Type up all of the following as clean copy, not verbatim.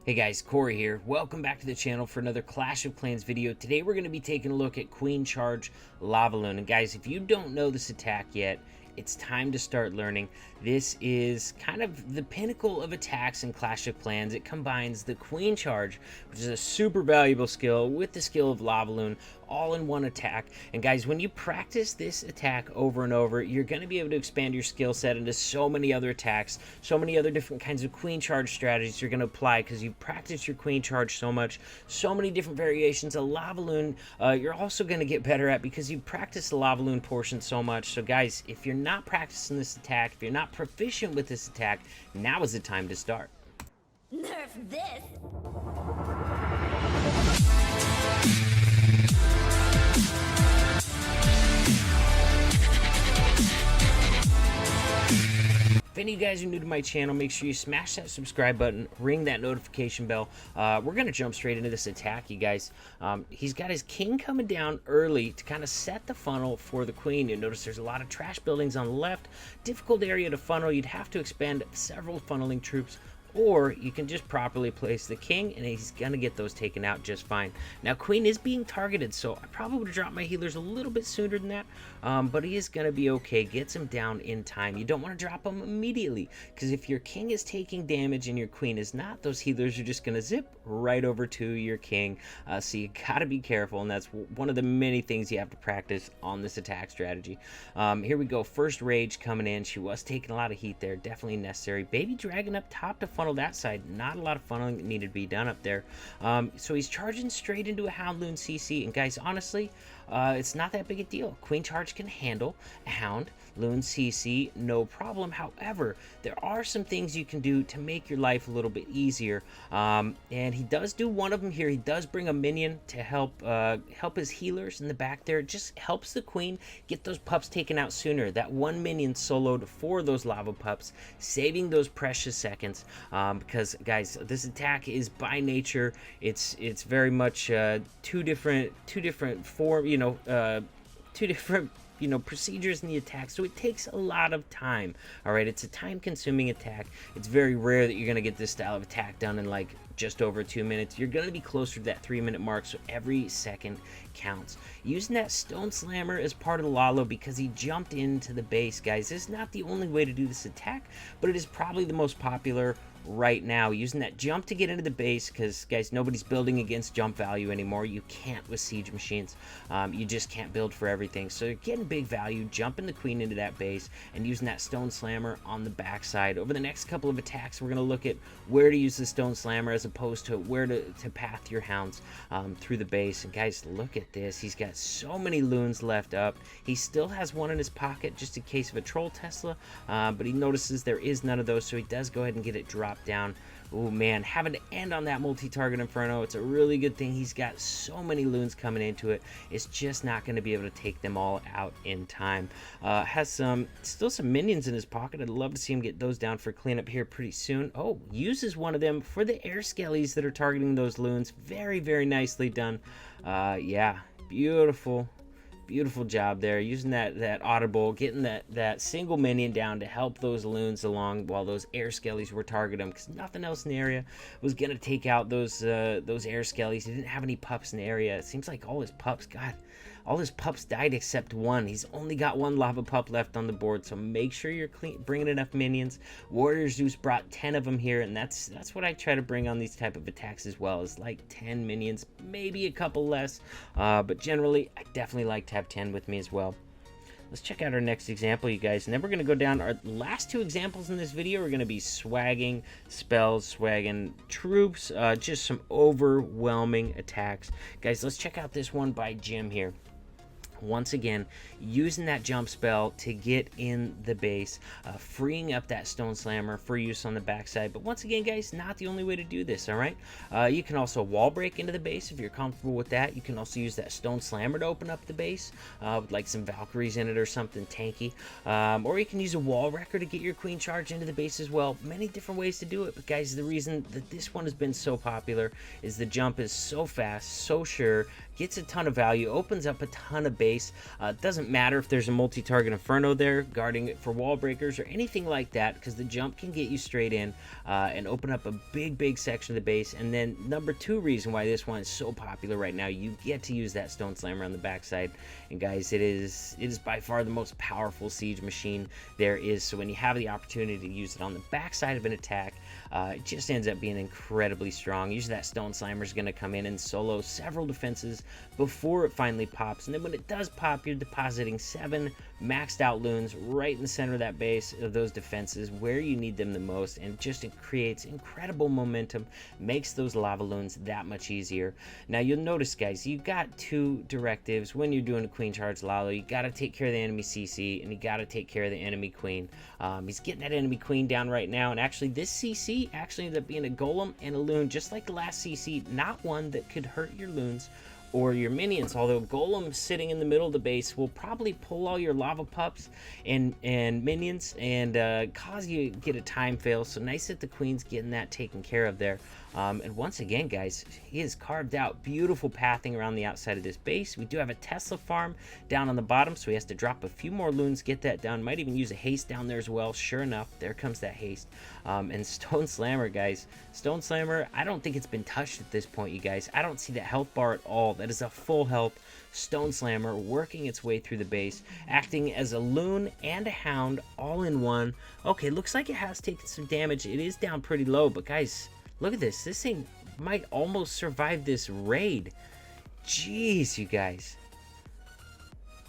Hey guys, Cory here. Welcome back to the channel for another Clash of Clans video. Today we're going to be taking a look at Queen Charge Lava Loon. And guys, if you don't know this attack yet, it's time to start learning. This is kind of the pinnacle of attacks in Clash of Clans. It combines the Queen Charge, which is a super valuable skill, with the skill of Lava Loon, all in one attack. And guys, when you practice this attack over and over, you're going to be able to expand your skill set into so many other attacks, so many other different kinds of Queen Charge strategies you're going to apply because you practice your Queen Charge so much, so many different variations of Lava Loon. You're also going to get better at because you practice the Lava Loon portion so much. So guys, if you're not practicing this attack, if you're not proficient with this attack, now is the time to start. Nerf this! If any of you guys are new to my channel, make sure you smash that subscribe button, ring that notification bell. We're going to jump straight into this attack, you guys. He's got his king coming down early to kind of set the funnel for the queen. You notice there's a lot of trash buildings on the left. Difficult area to funnel. You'd have to expend several funneling troops, or you can just properly place the king and he's gonna get those taken out just fine. Now queen is being targeted, so I probably would have dropped my healers a little bit sooner than that, but he is gonna be okay. Gets him down in time. You don't want to drop him immediately, because if your king is taking damage and your queen is not, those healers are just gonna zip right over to your king. So you gotta be careful, and that's one of the many things you have to practice on this attack strategy. Here we go. First rage coming in. She was taking a lot of heat there, definitely necessary. Baby dragon up top to funnel that side. Not a lot of funneling that needed to be done up there. So he's charging straight into a Hound Loon CC, and guys, honestly, it's not that big a deal. Queen Charge can handle a Hound Loon CC, no problem. However, there are some things you can do to make your life a little bit easier, and he does do one of them here. He does bring a minion to help his healers in the back there. It just helps the queen get those pups taken out sooner. That one minion soloed for those lava pups, saving those precious seconds, because guys, this attack is by nature, it's very much two different procedures in the attack, so it takes a lot of time. All right, it's a time-consuming attack. It's very rare that you're gonna get this style of attack done in like just over 2 minutes. You're gonna be closer to that 3-minute mark, so every second counts. Using that stone slammer as part of the Lalo because he jumped into the base, guys. This is not the only way to do this attack, but it is probably the most popular right now. Using that jump to get into the base, because guys, nobody's building against jump value anymore. You can't with siege machines. You just can't build for everything, so you're getting big value jumping the queen into that base and using that stone slammer on the backside. Over the next couple of attacks, we're going to look at where to use the stone slammer as opposed to where to path your hounds through the base. And guys, look at this. He's got so many loons left up. He still has one in his pocket just in case of a troll Tesla, but he notices there is none of those, so he does go ahead and get it dropped down. Oh man, having to end on that multi-target inferno, it's a really good thing. He's got so many loons coming into it. It's just not going to be able to take them all out in time. Has still some minions in his pocket. I'd love to see him get those down for cleanup here pretty soon. Oh, uses one of them for the air skellies that are targeting those loons. Very, very nicely done. Yeah, beautiful job there, using that audible, getting that single minion down to help those loons along while those air skellies were targeting them, because nothing else in the area was gonna take out those air skellies. He didn't have any pups in the area. It seems like all his pups died except one. He's only got one lava pup left on the board, so make sure you're bringing enough minions. Warrior Zeus brought 10 of them here, and that's what I try to bring on these type of attacks as well, is like 10 minions, maybe a couple less, but generally I definitely like to have 10 with me as well. Let's check out our next example, you guys, and then we're going to go down. Our last two examples in this video are going to be swagging spells, swagging troops, just some overwhelming attacks. Guys, let's check out this one by Jim here. Once again, using that jump spell to get in the base, freeing up that stone slammer for use on the backside. But once again, guys, not the only way to do this. All right, you can also wall break into the base if you're comfortable with that. You can also use that stone slammer to open up the base with like some Valkyries in it or something tanky, or you can use a wall wrecker to get your queen charge into the base as well. Many different ways to do it, but guys, the reason that this one has been so popular is the jump is so fast, so sure, gets a ton of value, opens up a ton of base, base. It doesn't matter if there's a multi-target Inferno there guarding it for wall breakers or anything like that, because the jump can get you straight in and open up a big section of the base. And then number 2 reason why this one is so popular right now, you get to use that Stone Slammer on the backside. And guys, it is by far the most powerful siege machine there is. So when you have the opportunity to use it on the backside of an attack, it just ends up being incredibly strong. Usually that Stone Slammer is going to come in and solo several defenses before it finally pops. And then when it does pop, you're depositing 7 maxed out loons right in the center of that base of those defenses where you need them the most, and just it creates incredible momentum, makes those lava loons that much easier. Now you'll notice, guys, you got 2 directives when you're doing a queen charge Lalo. You got to take care of the enemy CC, and you got to take care of the enemy queen. He's getting that enemy queen down right now, and actually this CC actually ended up being a golem and a loon, just like the last CC, not one that could hurt your loons or your minions, although Golem sitting in the middle of the base will probably pull all your lava pups and minions and cause you to get a time fail. So nice that the queen's getting that taken care of there. And once again, guys, he has carved out beautiful pathing around the outside of this base. We do have a Tesla farm down on the bottom, so he has to drop a few more loons, get that done. Might even use a haste down there as well. Sure enough, there comes that haste. And Stone Slammer, guys. Stone Slammer, I don't think it's been touched at this point, you guys. I don't see that health bar at all. That is a full health Stone Slammer working its way through the base, acting as a loon and a hound all in one. Okay, looks like it has taken some damage. It is down pretty low, but guys, look at this. This thing might almost survive this raid. Jeez, you guys.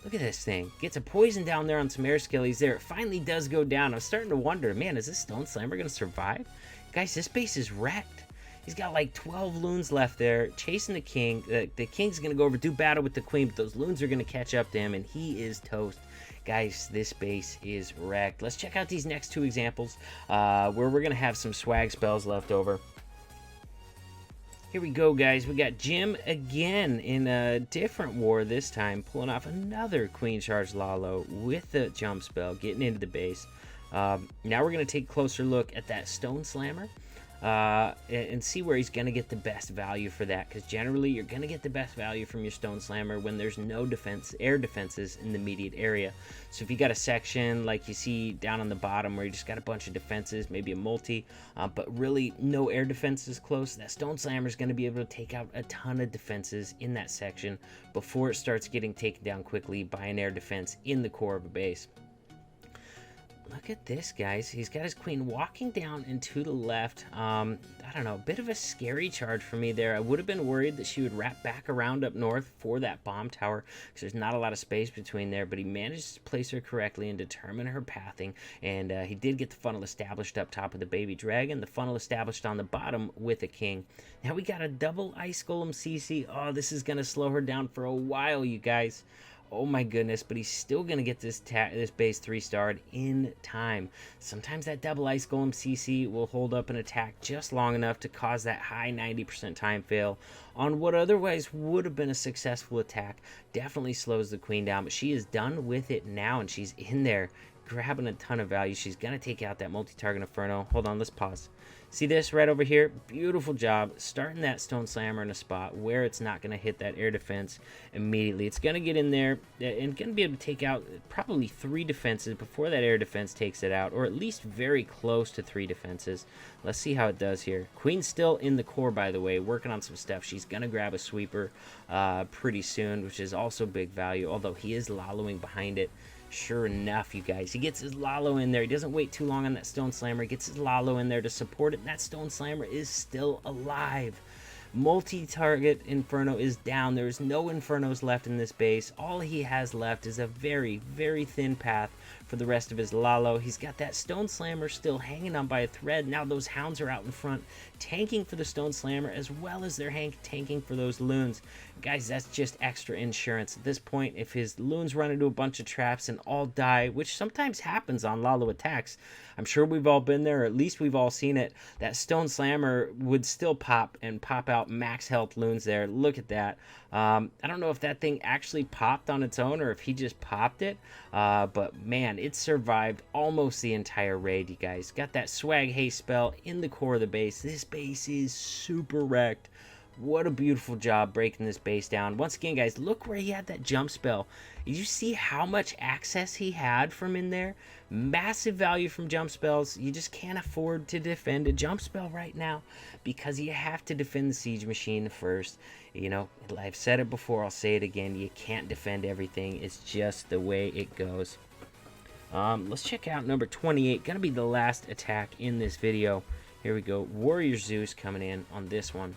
Look at this thing. Gets a poison down there on some air skillies there. It finally does go down. I was starting to wonder, man, is this Stone Slammer going to survive? Guys, this base is wrecked. He's got like 12 loons left there, chasing the king. The king's going to go over, do battle with the queen, but those loons are going to catch up to him, and he is toast. Guys, this base is wrecked. Let's check out these next 2 examples where we're going to have some swag spells left over. Here we go, guys. We got Jim again in a different war this time, pulling off another Queen Charge Lalo with the jump spell, getting into the base. Now we're going to take a closer look at that Stone Slammer and see where he's going to get the best value for that, because generally you're going to get the best value from your Stone Slammer when there's no air defenses in the immediate area. So if you got a section like you see down on the bottom where you just got a bunch of defenses, maybe a multi, but really no air defenses close, that Stone Slammer is going to be able to take out a ton of defenses in that section before it starts getting taken down quickly by an air defense in the core of a base. Look at this, guys. He's got his queen walking down and to the left. I don't know, a bit of a scary charge for me there. I would have been worried that she would wrap back around up north for that bomb tower, because there's not a lot of space between there, but he managed to place her correctly and determine her pathing, and he did get the funnel established up top of the baby dragon, the funnel established on the bottom with a king. Now we got a double ice golem CC. Oh, this is going to slow her down for a while, you guys. Oh my goodness, but he's still going to get this base 3-starred in time. Sometimes that double ice golem CC will hold up an attack just long enough to cause that high 90% time fail on what otherwise would have been a successful attack. Definitely slows the queen down, but she is done with it now, and she's in there grabbing a ton of value. She's going to take out that multi-target Inferno. Hold on, let's pause. See this right over here? Beautiful job starting that Stone Slammer in a spot where it's not going to hit that air defense immediately. It's going to get in there and going to be able to take out probably 3 defenses before that air defense takes it out, or at least very close to 3 defenses. Let's see how it does here. Queen's still in the core, by the way, working on some stuff. She's going to grab a sweeper pretty soon, which is also big value, although he is laloing behind it. Sure enough, you guys, he gets his Lalo in there. He doesn't wait too long on that Stone Slammer. He gets his Lalo in there to support it, and that Stone Slammer is still alive. Multi-target Inferno is down. There's no Infernos left in this base. All he has left is a very, very thin path for the rest of his Lalo. He's got that Stone Slammer still hanging on by a thread. Now those hounds are out in front, tanking for the Stone Slammer, as well as they're tanking for those loons. Guys, that's just extra insurance. At this point, if his loons run into a bunch of traps and all die, which sometimes happens on Lalo attacks, I'm sure we've all been there, or at least we've all seen it, that Stone Slammer would still pop and pop out max health loons there. Look at that. I don't know if that thing actually popped on its own or if he just popped it, but man, it survived almost the entire raid, you guys. Got that swag haste spell in the core of the base. This base is super wrecked. What a beautiful job breaking this base down. Once again, guys, look where he had that jump spell. Did you see how much access he had from in there? Massive value from jump spells. You just can't afford to defend a jump spell right now because you have to defend the siege machine first. You know, I've said it before, I'll say it again. You can't defend everything. It's just the way it goes. Let's check out number 28. Gonna be the last attack in this video. Here we go. Warrior Zeus coming in on this one.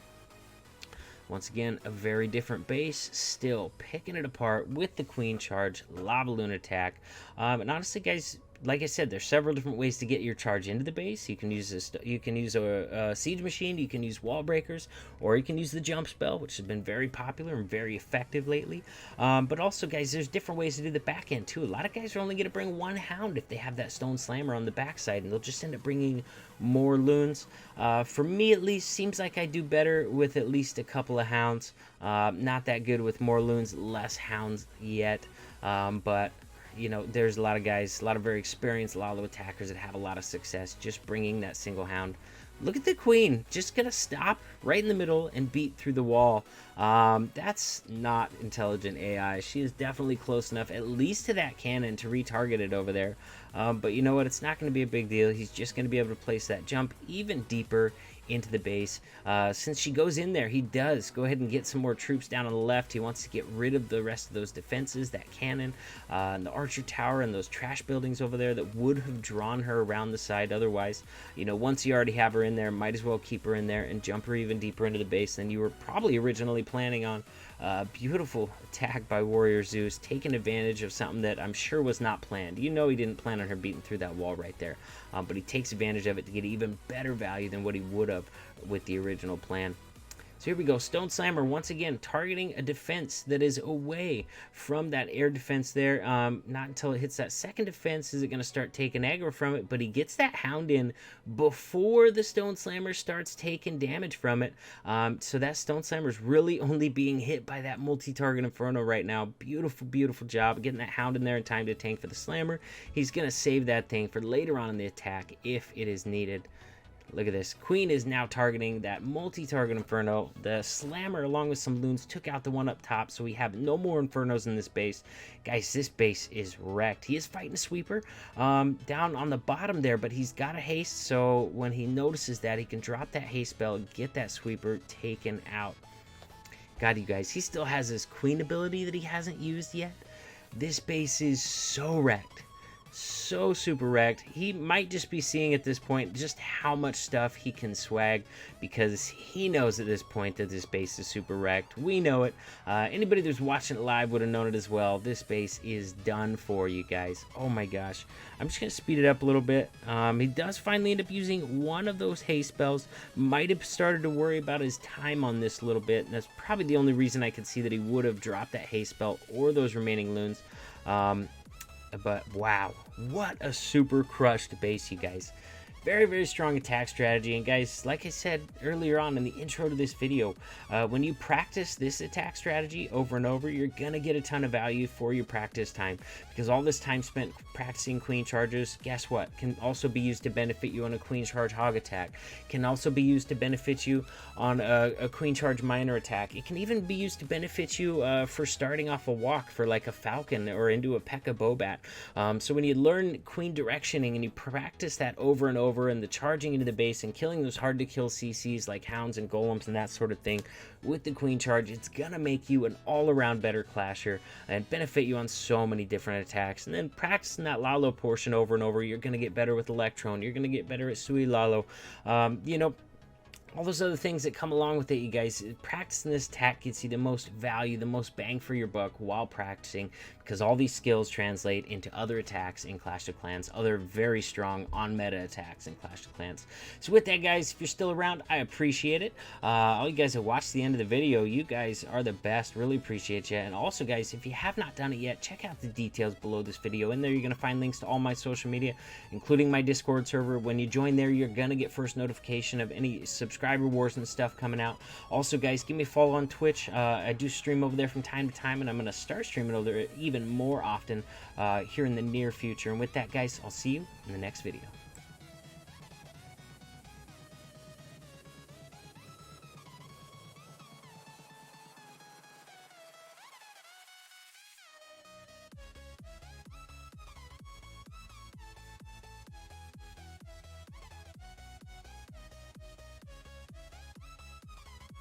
Once again, a very different base, still picking it apart with the Queen Charge, Lava Loon attack. And honestly, guys, like I said, there's several different ways to get your charge into the base. You can use a siege machine, you can use wall breakers, or you can use the jump spell, which has been very popular and very effective lately. But also, guys, there's different ways to do the back end too. A lot of guys are only going to bring one hound if they have that stone slammer on the backside, and they'll just end up bringing more loons. For me, at least, seems like I do better with at least a couple of hounds. Not that good with more loons, less hounds yet, but you know, there's a lot of guys, a lot of very experienced Lalo attackers that have a lot of success just bringing that single hound. Look at the Queen, just gonna stop right in the middle and beat through the wall. That's not intelligent AI. She is definitely close enough, at least to that cannon, to retarget it over there. But you know what? It's not going to be a big deal. He's just going to be able to place that jump even deeper into the base. Since she goes in there, he does go ahead and get some more troops down on the left. He wants to get rid of the rest of those defenses, that cannon, and the archer tower, and those trash buildings over there that would have drawn her around the side otherwise. You know, once you already have her in there, might as well keep her in there and jump her even deeper into the base than you were probably originally planning on. Beautiful attack by Warrior Zeus, taking advantage of something that I'm sure was not planned. You know he didn't plan on her beating through that wall right there, but he takes advantage of it to get even better value than what he would have with the original plan. So here we go, Stone Slammer once again targeting a defense that is away from that air defense there. Not until it hits that second defense is it going to start taking aggro from it, but he gets that hound in before the Stone Slammer starts taking damage from it. So that Stone Slammer is really only being hit by that multi-target Inferno right now. Beautiful, beautiful job getting that hound in there in time to tank for the Slammer. He's going to save that thing for later on in the attack if it is needed. Look at this. Queen is now targeting that multi-target Inferno. The Slammer, along with some loons, took out the one up top, so we have no more Infernos in this base. Guys, this base is wrecked. He is fighting a sweeper down on the bottom there, but he's got a haste, so when he notices that, he can drop that haste spell and get that sweeper taken out. God, you guys, he still has his Queen ability that he hasn't used yet. This base is so wrecked. So super wrecked. He might just be seeing at this point just how much stuff he can swag, because he knows at this point that this base is super wrecked. We know it. Anybody that's watching it live would have known it as well. This base is done for, you guys. Oh my gosh. I'm just going to speed it up a little bit. He does finally end up using one of those haste spells. Might have started to worry about his time on this a little bit, and that's probably the only reason I could see that he would have dropped that haste spell or those remaining loons. But wow, what a super crushed base, you guys. Very, very strong attack strategy. And guys, like I said earlier on in the intro to this video, when you practice this attack strategy over and over, you're gonna get a ton of value for your practice time, because all this time spent practicing queen charges, guess what, can also be used to benefit you on a queen charge hog attack, can also be used to benefit you on a queen charge miner attack. It can even be used to benefit you for starting off a walk for like a falcon or into a P.E.K.K.A. Bobat. So when you learn queen directioning and you practice that over and over, and the charging into the base and killing those hard to kill CCs like hounds and golems and that sort of thing with the queen charge, it's gonna make you an all-around better clasher and benefit you on so many different attacks. And then practicing that Lalo portion over and over, you're gonna get better with Electron, you're gonna get better at Sui Lalo, you know, all those other things that come along with it, you guys. Practicing this attack gets you the most value, the most bang for your buck while practicing, because all these skills translate into other attacks in Clash of Clans, other very strong on-meta attacks in Clash of Clans. So with that, guys, if you're still around, I appreciate it. All you guys that watched the end of the video, you guys are the best. Really appreciate you. And also, guys, if you have not done it yet, check out the details below this video. In there, you're going to find links to all my social media, including my Discord server. When you join there, you're going to get first notification of any subscriber wars and stuff coming out. Also, guys, give me a follow on Twitch. I do stream over there from time to time, and I'm going to start streaming over there even more often here in the near future. And with that, guys, I'll see you in the next video.